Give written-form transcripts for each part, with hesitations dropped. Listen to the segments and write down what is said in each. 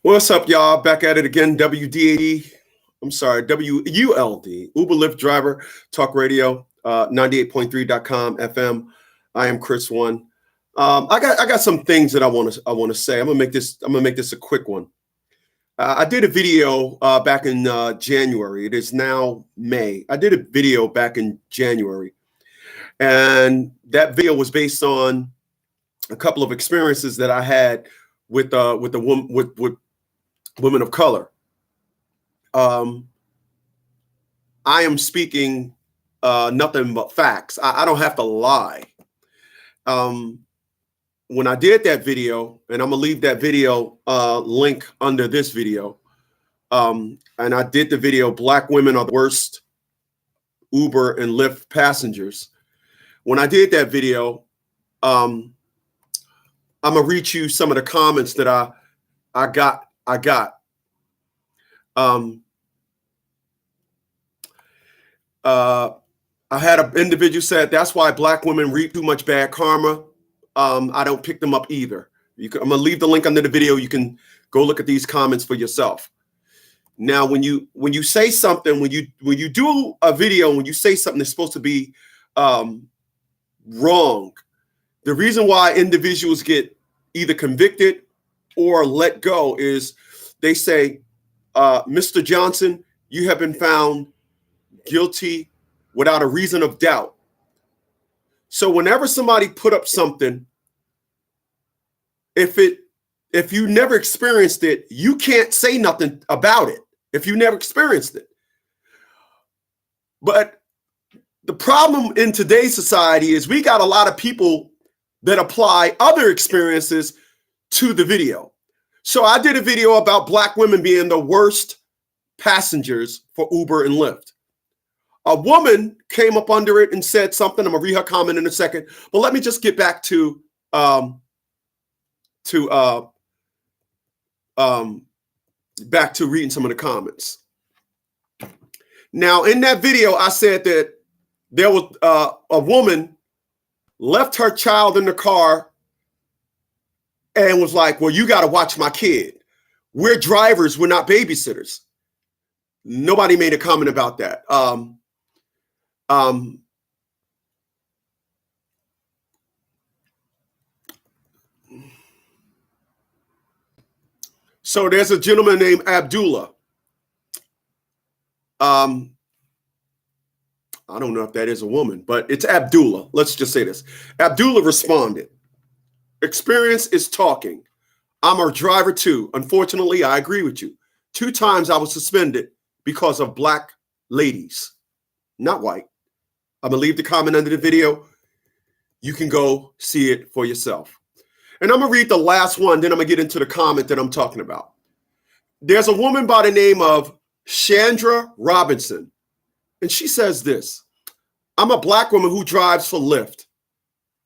What's up, y'all? Back at it again. WDAD. I'm sorry, WULD, Uber Lyft Driver Talk Radio, 98.3.com FM. I am Chris One. I got some things that I want to say. I'm gonna make this a quick one. I did a video back in January. It is now May. I did a video back in January, and that video was based on a couple of experiences that I had with women of color. I am speaking nothing but facts. I don't have to lie. When I did that video, and I'm gonna leave that video link under this video, and I did the video, Black Women Are the Worst Uber and Lyft Passengers. When I did that video, I'm gonna read you some of the comments that I got. I had an individual said, that's why Black women reap too much bad karma. I don't pick them up either. I'm gonna leave the link under the video. You can go look at these comments for yourself. Now, when you say something, when you do a video, when you say something that's supposed to be wrong, the reason why individuals get either convicted or let go is they say, Mr. Johnson, you have been found guilty without a reason of doubt. So whenever somebody put up something, if you never experienced it, you can't say nothing about it if you never experienced it. But the problem in today's society is we got a lot of people that apply other experiences to the video. So I did a video about Black women being the worst passengers for Uber and Lyft. A woman came up under it and said something. I'm gonna read her comment in a second, but let me just get back to reading some of the comments. Now, in that video, I said that there was a woman left her child in the car and was like, well, you got to watch my kid. We're drivers. We're not babysitters. Nobody made a comment about that. So there's a gentleman named Abdullah. I don't know if that is a woman, but it's Abdullah. Let's just say this. Abdullah responded, experience is talking. I'm a driver too. Unfortunately, I agree with you. 2 times I was suspended because of Black ladies, not white. I'm gonna leave the comment under the video. You can go see it for yourself. And I'm gonna read the last one, then I'm gonna get into the comment that I'm talking about. There's a woman by the name of Chandra Robinson, and she says this: I'm a Black woman who drives for Lyft,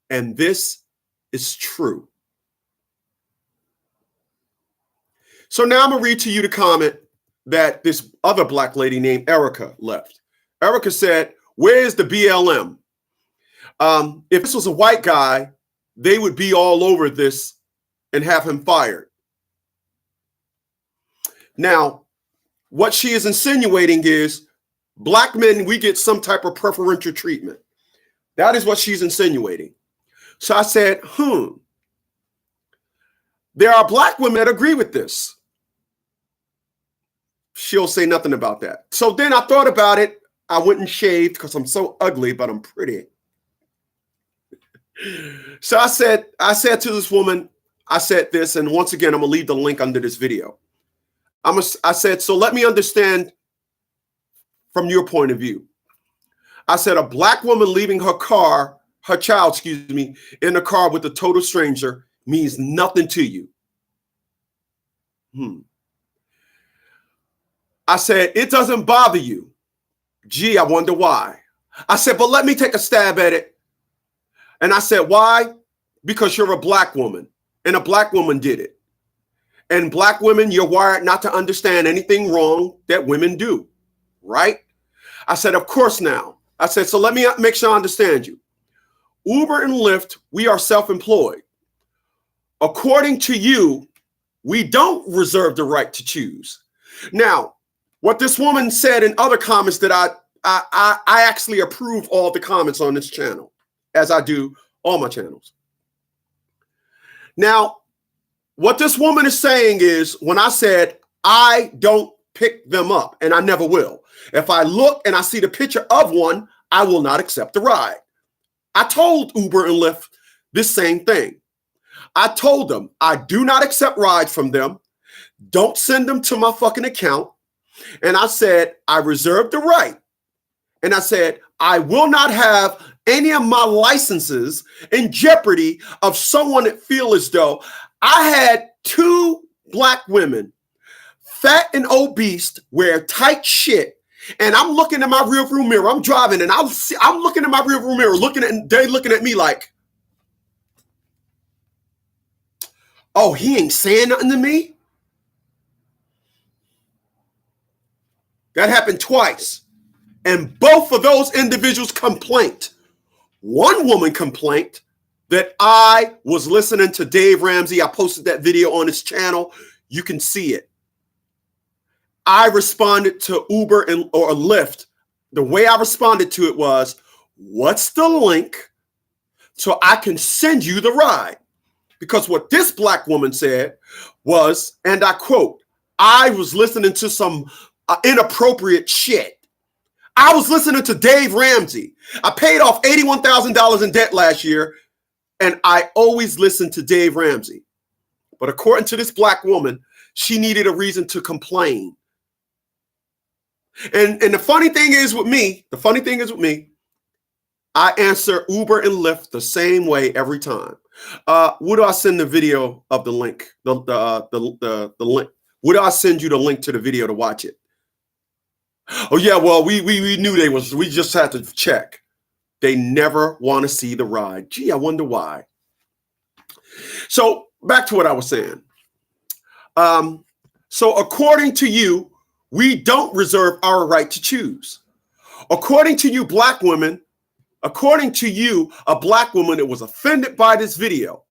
and this is true. So now I'm gonna read to you the comment that this other Black lady named Erica left. Erica said, where is the BLM? If this was a white guy, they would be all over this and have him fired. Now, what she is insinuating is Black men, we get some type of preferential treatment. That is what she's insinuating. So I said, there are Black women that agree with this. She'll say nothing about that. So then I thought about it. I went and shaved because I'm so ugly, but I'm pretty. So I said to this woman, I said this, and once again, I'm gonna leave the link under this video. I said, so let me understand from your point of view. I said, a Black woman leaving her child, in the car with a total stranger means nothing to you. I said, it doesn't bother you. Gee, I wonder why. I said, but let me take a stab at it. And I said, why? Because you're a Black woman, and a Black woman did it. And Black women, you're wired not to understand anything wrong that women do, right? I said, of course now. I said, so let me make sure I understand you. Uber and Lyft, we are self-employed. According to you, We don't reserve the right to choose. Now, what this woman said in other comments that I actually approve all the comments on this channel, as I do all my channels. Now, what this woman is saying is, when I said I don't pick them up, and I never will. If I look and I see the picture of one, I will not accept the ride. I told Uber and Lyft this same thing. I told them I do not accept rides from them. Don't send them to my fucking account. And I said, I reserve the right. And I said, I will not have any of my licenses in jeopardy of someone that feel as though I had 2 black women, fat and obese, wear tight shit. And I'm looking at my rearview mirror. I'm driving and I'm looking at my rearview mirror, they looking at me like, oh, he ain't saying nothing to me. That happened twice. And both of those individuals complained. One woman complained that I was listening to Dave Ramsey. I posted that video on his channel. You can see it. I responded to Uber or Lyft. The way I responded to it was, what's the link so I can send you the ride? Because what this black woman said was, and I quote, I was listening to some inappropriate shit. I was listening to Dave Ramsey. I paid off $81,000 in debt last year, and I always listen to Dave Ramsey. But according to this black woman, she needed a reason to complain. And the funny thing is with me, I answer Uber and Lyft the same way every time. Where do I send the video of the link? The link. Where do I send you the link to the video to watch it? Oh yeah, well, we knew we just had to check. They never want to see the ride. Gee, I wonder why. So back to what I was saying. So according to you, we don't reserve our right to choose. According to you, black women, according to you, a black woman that was offended by this video,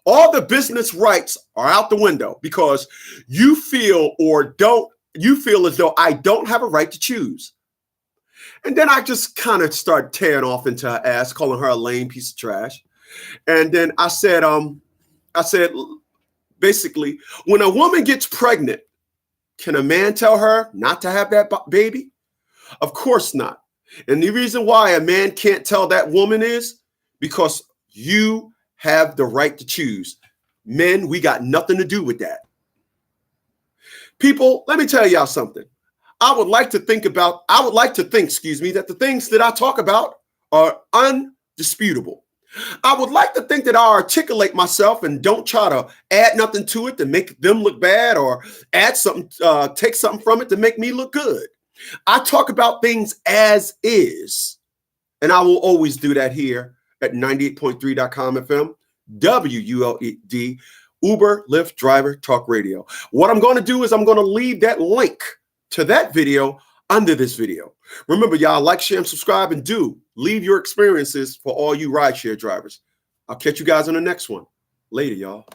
all the business rights are out the window because you feel as though I don't have a right to choose. And then I just kind of start tearing off into her ass, calling her a lame piece of trash. And then I said, basically, when a woman gets pregnant, can a man tell her not to have that baby? Of course not. And the reason why a man can't tell that woman is because you have the right to choose. Men, we got nothing to do with that. People, let me tell y'all something. I would like to think, that the things that I talk about are undisputable. I would like to think that I articulate myself and don't try to add nothing to it to make them look bad or add something, take something from it to make me look good. I talk about things as is, and I will always do that here at 98.3.com FM, WULD, Uber, Lyft, Driver, Talk Radio. What I'm going to do is I'm going to leave that link to that video under this video. Remember, y'all, like, share, and subscribe, and do leave your experiences for all you rideshare drivers. I'll catch you guys on the next one. Later, y'all.